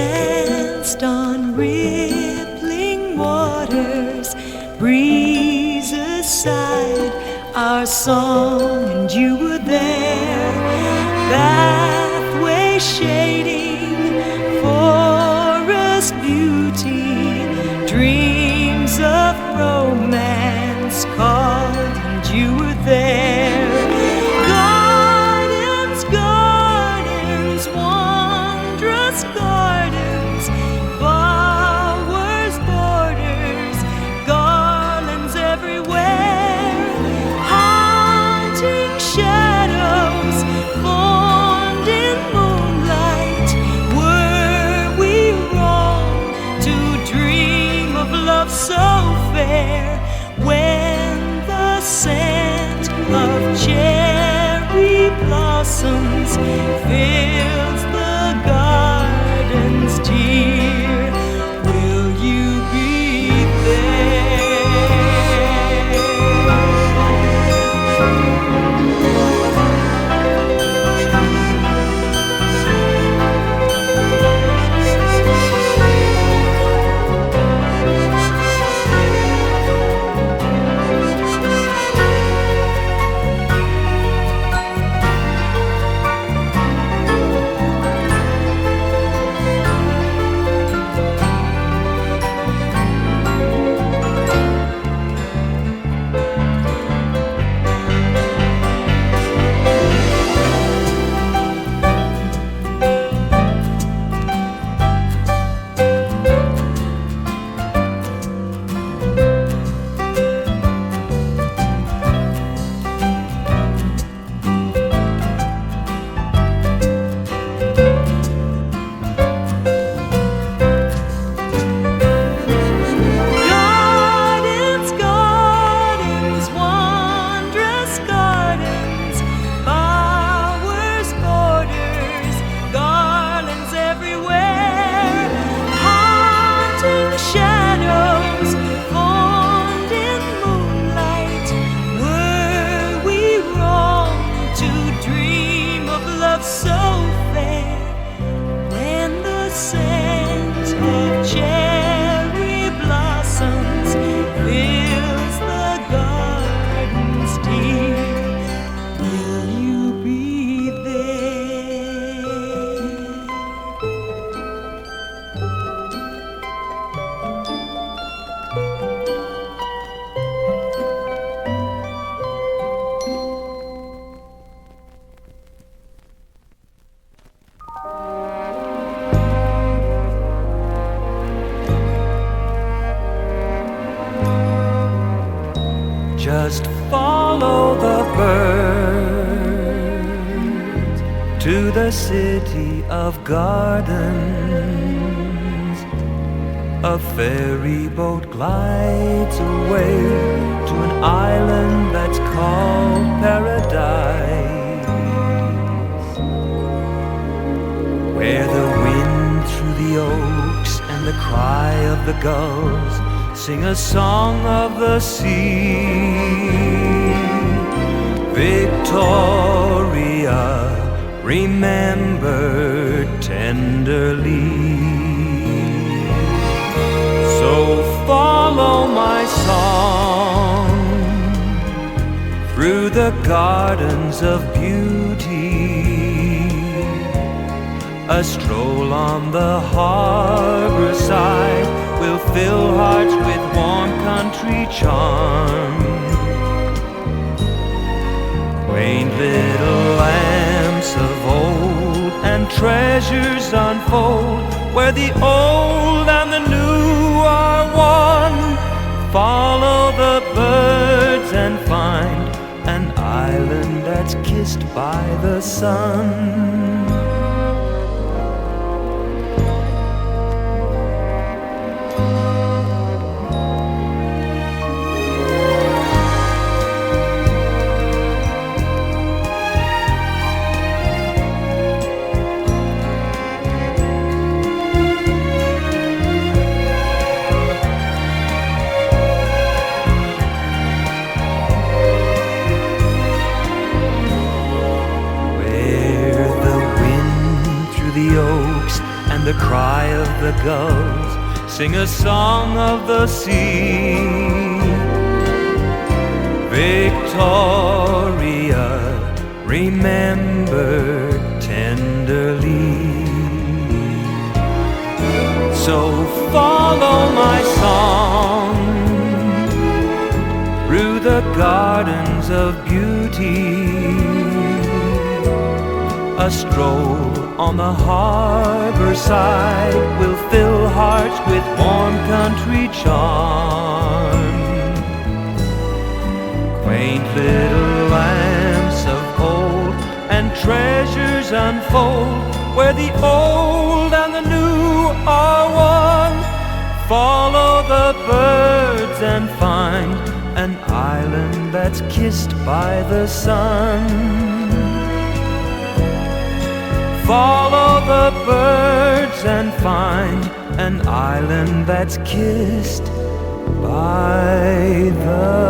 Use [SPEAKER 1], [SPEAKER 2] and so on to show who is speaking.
[SPEAKER 1] danced on rippling waters, breezes sighed our song, and you were there, pathway shading, forest beauty, dreams of romance called, and you were there. Gardens, gardens, wondrous gardens, flowers, borders, garlands everywhere, haunting shadows formed in moonlight. Were we wrong to dream of love so fair, when the scent of cherry blossoms fills the gardens dear? Will you be
[SPEAKER 2] Just follow the birds to the city of gardens. A ferry boat glides away to an island that's called paradise, where the wind through the oaks and the cry of the gulls sing a song of the sea. Victoria, remembered tenderly. So follow my song through the gardens of beauty, a stroll on the harbor side will fill hearts with warm country charm. Quaint little lamps of old and treasures unfold, where the old and the new are one. Follow the birds and find an island that's kissed by the sun. the cry of the gulls, sing a song of the sea. Victoria, remember tenderly. So follow my song through the gardens of beauty. A stroll on the harbor side will fill hearts with warm country charm. Quaint little lamps of old and treasures unfold, where the old and the new are one. Follow the birds and find an island that's kissed by the sun. Follow the birds and find an island that's kissed by the